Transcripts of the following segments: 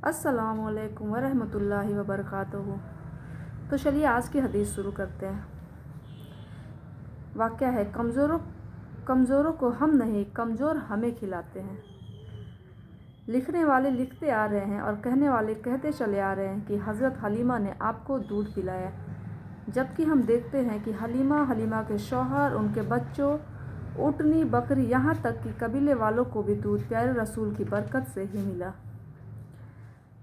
السلام علیکم ورحمۃ اللہ وبرکاتہ۔ تو چلیے آج کی حدیث شروع کرتے ہیں۔ واقعہ ہے کمزوروں کو ہم نہیں، کمزور ہمیں کھلاتے ہیں۔ لکھنے والے لکھتے آ رہے ہیں اور کہنے والے کہتے چلے آ رہے ہیں کہ حضرت حلیمہ نے آپ کو دودھ پلایا، جبکہ ہم دیکھتے ہیں کہ حلیمہ کے شوہر، ان کے بچوں، اونٹنی، بکری، یہاں تک کہ قبیلے والوں کو بھی دودھ پیارے رسول کی برکت سے ہی ملا۔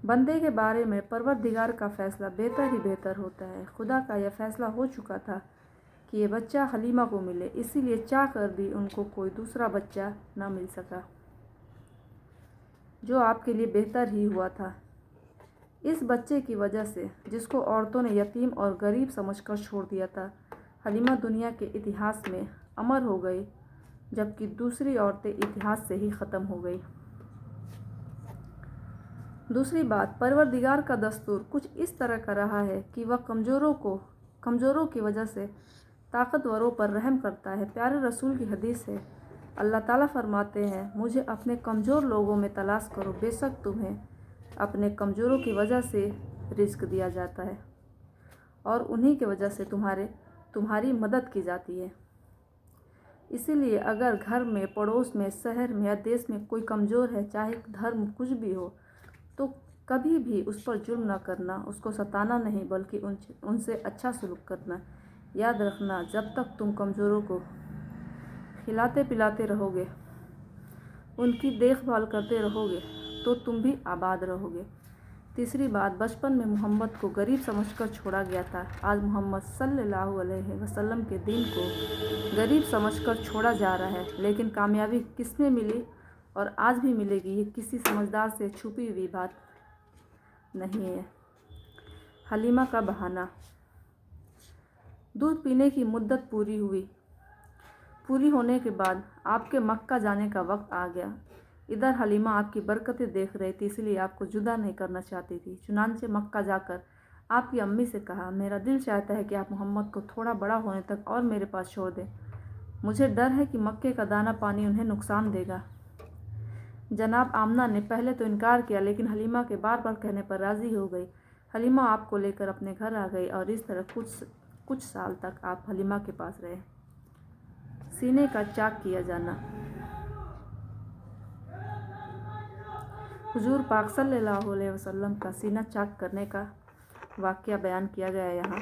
بندے کے بارے میں پروردگار کا فیصلہ بہتر ہی بہتر ہوتا ہے۔ خدا کا یہ فیصلہ ہو چکا تھا کہ یہ بچہ حلیمہ کو ملے، اسی لیے چاہ کر بھی ان کو کوئی دوسرا بچہ نہ مل سکا، جو آپ کے لیے بہتر ہی ہوا تھا۔ اس بچے کی وجہ سے، جس کو عورتوں نے یتیم اور غریب سمجھ کر چھوڑ دیا تھا، حلیمہ دنیا کے اتہاس میں امر ہو گئی، جبکہ دوسری عورتیں اتہاس سے ہی ختم ہو گئی۔ دوسری بات، پروردگار کا دستور کچھ اس طرح کا رہا ہے کہ وہ کمزوروں کی وجہ سے طاقتوروں پر رحم کرتا ہے۔ پیارے رسول کی حدیث ہے، اللہ تعالیٰ فرماتے ہیں، مجھے اپنے کمزور لوگوں میں تلاش کرو، بے شک تمہیں اپنے کمزوروں کی وجہ سے رزق دیا جاتا ہے اور انہی کی وجہ سے تمہاری مدد کی جاتی ہے۔ اسی لیے اگر گھر میں، پڑوس میں، شہر میں یا دیش میں کوئی کمزور ہے، چاہے دھرم کچھ بھی ہو، تو کبھی بھی اس پر ظلم نہ کرنا، اس کو ستانا نہیں، بلکہ ان سے اچھا سلوک کرنا۔ یاد رکھنا، جب تک تم کمزوروں کو کھلاتے پلاتے رہو گے، ان کی دیکھ بھال کرتے رہو گے، تو تم بھی آباد رہو گے۔ تیسری بات، بچپن میں محمد کو غریب سمجھ کر چھوڑا گیا تھا۔ آج محمد صلی اللہ علیہ وسلم کے دین کو غریب سمجھ کر چھوڑا جا رہا ہے، لیکن کامیابی کس میں ملی اور آج بھی ملے گی، یہ کسی سمجھدار سے چھپی ہوئی بات نہیں ہے۔ حلیمہ کا بہانہ۔ دودھ پینے کی مدت پوری ہونے کے بعد آپ کے مکہ جانے کا وقت آ گیا۔ ادھر حلیمہ آپ کی برکتیں دیکھ رہی تھی، اس لیے آپ کو جدا نہیں کرنا چاہتی تھی۔ چنانچہ مکہ جا کر آپ کی امی سے کہا، میرا دل چاہتا ہے کہ آپ محمد کو تھوڑا بڑا ہونے تک اور میرے پاس چھوڑ دیں، مجھے ڈر ہے کہ مکے کا دانہ پانی انہیں نقصان دے گا۔ جناب آمنہ نے پہلے تو انکار کیا، لیکن حلیمہ کے بار بار کہنے پر راضی ہو گئی۔ حلیمہ آپ کو لے کر اپنے گھر آ گئی اور اس طرح کچھ سال تک آپ حلیمہ کے پاس رہے۔ سینے کا چاک کیا جانا۔ حضور پاک صلی اللہ علیہ وسلم کا سینہ چاک کرنے کا واقعہ بیان کیا گیا ہے یہاں۔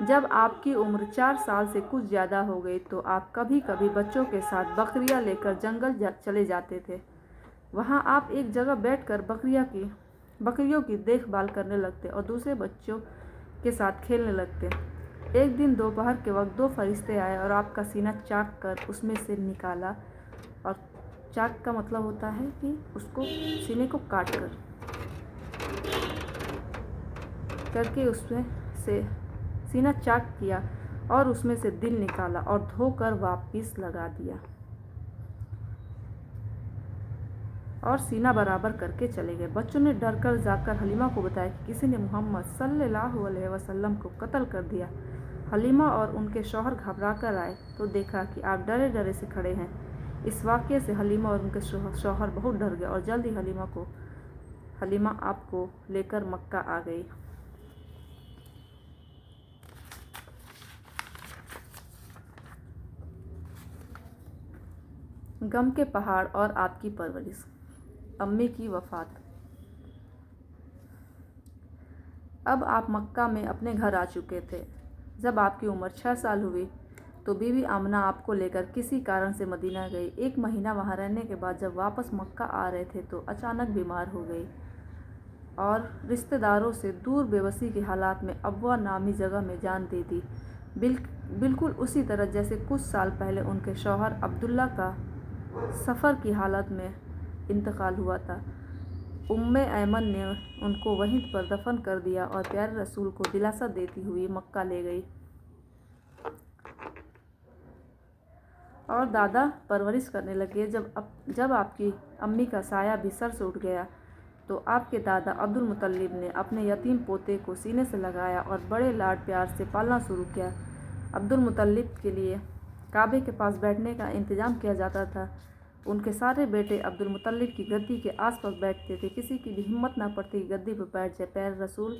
جب آپ کی عمر 4 سال سے کچھ زیادہ ہو گئی تو آپ کبھی کبھی بچوں کے ساتھ بکریاں لے کر جنگل چلے جاتے تھے۔ وہاں آپ ایک جگہ بیٹھ کر بکریوں کی دیکھ بھال کرنے لگتے اور دوسرے بچوں کے ساتھ کھیلنے لگتے۔ ایک دن دوپہر کے وقت 2 فرشتے آئے اور آپ کا سینہ چاک کر اس میں سے نکالا، اور چاک کا مطلب ہوتا ہے کہ اس کو سینے کو کاٹ کر کے اس میں سے سینہ چاک کیا اور اس میں سے دل نکالا اور دھو کر واپس لگا دیا اور سینہ برابر کر کے چلے گئے۔ بچوں نے ڈر کر جا کر حلیمہ کو بتایا کہ کسی نے محمد صلی اللہ علیہ وسلم کو قتل کر دیا۔ حلیمہ اور ان کے شوہر گھبرا کر آئے تو دیکھا کہ آپ ڈرے ڈرے سے کھڑے ہیں۔ اس واقعے سے حلیمہ اور ان کے شوہر بہت ڈر گئے اور جلد ہی حلیمہ آپ کو لے کر مکہ آ گئی۔ غم کے پہاڑ اور آپ کی پرورش۔ امی کی وفات۔ اب آپ مکہ میں اپنے گھر آ چکے تھے۔ جب آپ کی عمر 6 سال ہوئی تو بی بی آمنہ آپ کو لے کر کسی کارن سے مدینہ گئی۔ 1 مہینہ وہاں رہنے کے بعد جب واپس مکہ آ رہے تھے تو اچانک بیمار ہو گئی اور رشتہ داروں سے دور بے بسی کے حالات میں ابوا نامی جگہ میں جان دے دی، بالکل اسی طرح جیسے کچھ سال پہلے ان کے شوہر عبداللہ کا سفر کی حالت میں انتقال ہوا تھا۔ ایمن نے ان کو وہیں پر دفن کر دیا اور پیارے رسول کو دلاسا دیتی ہوئی مکہ لے گئی۔ اور دادا پرورش کرنے لگے۔ جب آپ کی امی کا سایہ بھی سر سے اٹھ گیا تو آپ کے دادا عبد المطلب نے اپنے یتیم پوتے کو سینے سے لگایا اور بڑے لاڈ پیار سے پالنا شروع کیا۔ عبد المطلب کے لیے کعبے کے پاس بیٹھنے کا انتظام کیا جاتا تھا۔ ان کے سارے بیٹے عبد المطلب کی گدی کے آس پاس بیٹھتے تھے، کسی کی بھی ہمت نہ پڑتی کہ گدی پر بیٹھ جائے۔ پیارے رسول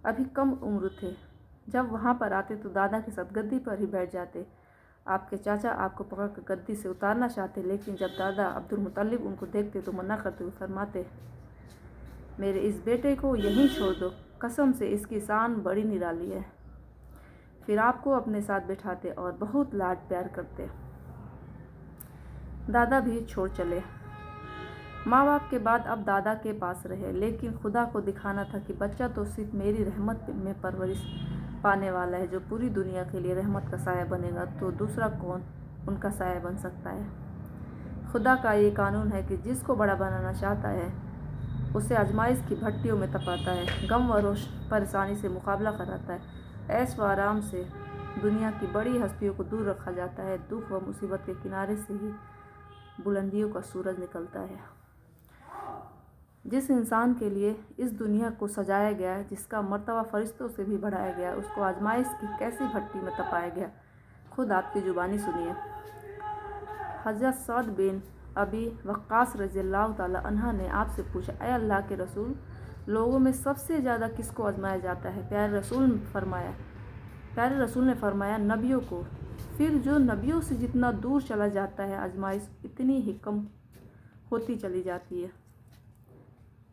ابھی کم عمر تھے، جب وہاں پر آتے تو دادا کے ساتھ گدی پر ہی بیٹھ جاتے۔ آپ کے چاچا آپ کو پکڑ کر گدی سے اتارنا چاہتے، لیکن جب دادا عبد المطلب ان کو دیکھتے تو منع کرتے ہوئے فرماتے، میرے اس بیٹے کو یہیں چھوڑ دو، قسم سے اس کی شان بڑی نرالی ہے۔ پھر آپ کو اپنے ساتھ بٹھاتے اور بہت لاڈ پیار کرتے۔ دادا بھی چھوڑ چلے۔ ماں باپ کے بعد اب دادا کے پاس رہے، لیکن خدا کو دکھانا تھا کہ بچہ تو صرف میری رحمت میں پرورش پانے والا ہے، جو پوری دنیا کے لیے رحمت کا سایہ بنے گا تو دوسرا کون ان کا سایہ بن سکتا ہے۔ خدا کا یہ قانون ہے کہ جس کو بڑا بنانا چاہتا ہے اسے آزمائش کی بھٹیوں میں تپاتا ہے، غم و پریشانی سے مقابلہ کراتا ہے، عیش و آرام سے دنیا کی بڑی ہستیوں کو دور رکھا جاتا ہے، دکھ و مصیبت کے کنارے سے ہی بلندیوں کا سورج نکلتا ہے۔ جس انسان کے لیے اس دنیا کو سجایا گیا، جس کا مرتبہ فرشتوں سے بھی بڑھایا گیا، اس کو آزمائش کی کیسی بھٹی میں تپایا گیا، خود آپ کی زبانی سنیے۔ حضرت سعد بن ابی وقاص رضی اللہ تعالیٰ عنہ نے آپ سے پوچھا، اے اللہ کے رسول، لوگوں میں سب سے زیادہ کس کو آزمایا جاتا ہے؟ پیارے رسول نے فرمایا، نبیوں کو۔ پھر جو نبیوں سے جتنا دور چلا جاتا ہے، آزمائش اتنی ہی کم ہوتی چلی جاتی ہے۔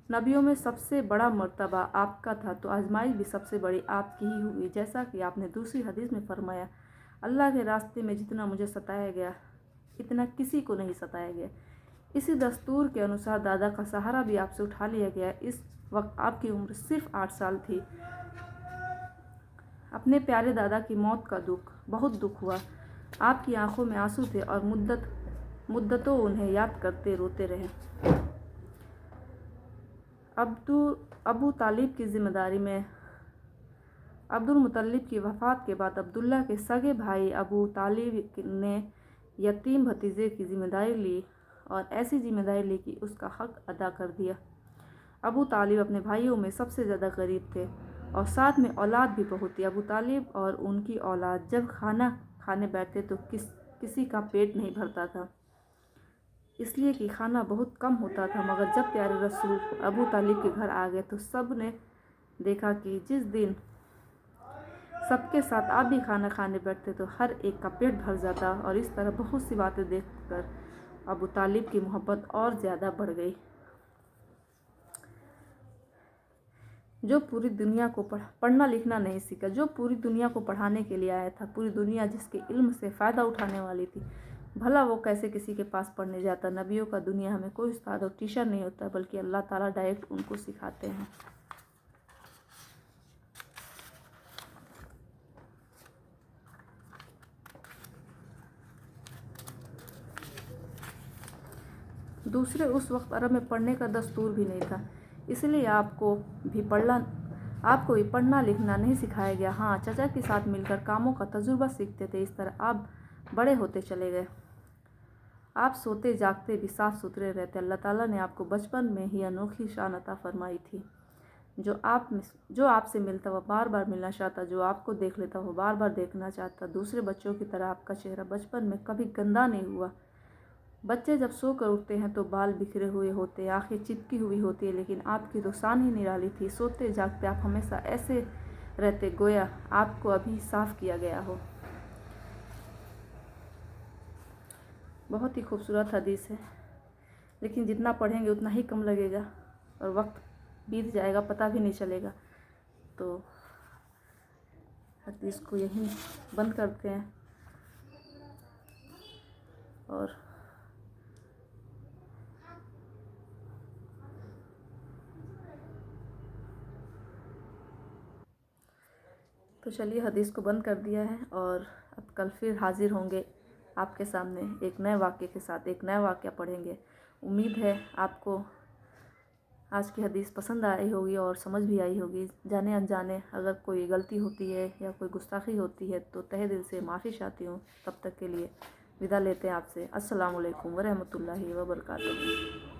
نبیوں میں سب سے بڑا مرتبہ آپ کا تھا تو آزمائش بھی سب سے بڑی آپ کی ہی ہوئی، جیسا کہ آپ نے دوسری حدیث میں فرمایا، اللہ کے راستے میں جتنا مجھے ستایا گیا اتنا کسی کو نہیں ستایا گیا۔ اسی دستور کے انوسار دادا کا سہارا بھی آپ سے اٹھا لیا گیا۔ اس وقت آپ کی عمر صرف 8 سال تھی۔ اپنے پیارے دادا کی موت کا بہت دکھ ہوا۔ آپ کی آنکھوں میں آنسو تھے اور مدتوں انہیں یاد کرتے روتے رہے۔ ابو طالب کی ذمہ داری میں عبد المطلب کی وفات کے بعد عبداللہ کے سگے بھائی ابو طالب نے یتیم بھتیجے کی ذمہ داری لی اور ایسی ذمہ داری لی کہ اس کا حق ادا کر دیا۔ ابو طالب اپنے بھائیوں میں سب سے زیادہ غریب تھے اور ساتھ میں اولاد بھی بہت تھی۔ ابو طالب اور ان کی اولاد جب کھانا کھانے بیٹھتے تو کسی کا پیٹ نہیں بھرتا تھا، اس لیے کہ کھانا بہت کم ہوتا تھا، مگر جب پیارے رسول ابو طالب کے گھر آ گئے تو سب نے دیکھا کہ جس دن سب کے ساتھ آپ بھی کھانا کھانے بیٹھتے تو ہر ایک کا پیٹ بھر جاتا، اور اس طرح بہت سی باتیں دیکھ کر ابو طالب کی محبت اور زیادہ بڑھ گئی۔ جو پوری دنیا کو پڑھنا لکھنا نہیں سیکھا، جو پوری دنیا کو پڑھانے کے لیے آیا تھا، پوری دنیا جس کے علم سے فائدہ اٹھانے والی تھی، بھلا وہ کیسے کسی کے پاس پڑھنے جاتا؟ نبیوں کا دنیا میں کوئی استاد اور ٹیچر نہیں ہوتا، بلکہ اللہ تعالیٰ ڈائریکٹ ان کو سکھاتے ہیں۔ دوسرے اس وقت عرب میں پڑھنے کا دستور بھی نہیں تھا، اس لیے آپ کو بھی پڑھنا لکھنا نہیں سکھایا گیا۔ ہاں، چچا کے ساتھ مل کر کاموں کا تجربہ سیکھتے تھے۔ اس طرح آپ بڑے ہوتے چلے گئے۔ آپ سوتے جاگتے بھی صاف ستھرے رہتے۔ اللہ تعالیٰ نے آپ کو بچپن میں ہی انوکھی شان عطا فرمائی تھی۔ جو آپ سے ملتا وہ بار بار ملنا چاہتا، جو آپ کو دیکھ لیتا وہ بار بار دیکھنا چاہتا۔ دوسرے بچوں کی طرح آپ کا چہرہ بچپن میں کبھی گندا نہیں ہوا۔ بچے جب سو کر اٹھتے ہیں تو بال بکھرے ہوئے ہوتے، آنکھیں چپکی ہوئی ہوتی ہیں، لیکن آپ کی تو شان ہی نرالی تھی۔ سوتے جاگتے آپ ہمیشہ ایسے رہتے گویا آپ کو ابھی صاف کیا گیا ہو۔ بہت ہی خوبصورت حدیث ہے، لیکن جتنا پڑھیں گے اتنا ہی کم لگے گا اور وقت بیت جائے گا، پتہ بھی نہیں چلے گا۔ تو حدیث کو یہیں بند کرتے ہیں اور تو چلیے حدیث کو بند کر دیا ہے، اور اب کل پھر حاضر ہوں گے آپ کے سامنے ایک نئے واقعے کے ساتھ، ایک نیا واقعہ پڑھیں گے۔ امید ہے آپ کو آج کی حدیث پسند آئی ہوگی اور سمجھ بھی آئی ہوگی۔ جانے انجانے اگر کوئی غلطی ہوتی ہے یا کوئی گستاخی ہوتی ہے تو تہہ دل سے معافی چاہتی ہوں۔ تب تک کے لیے وداع لیتے ہیں آپ سے۔ السلام علیکم ورحمۃ اللہ وبرکاتہ۔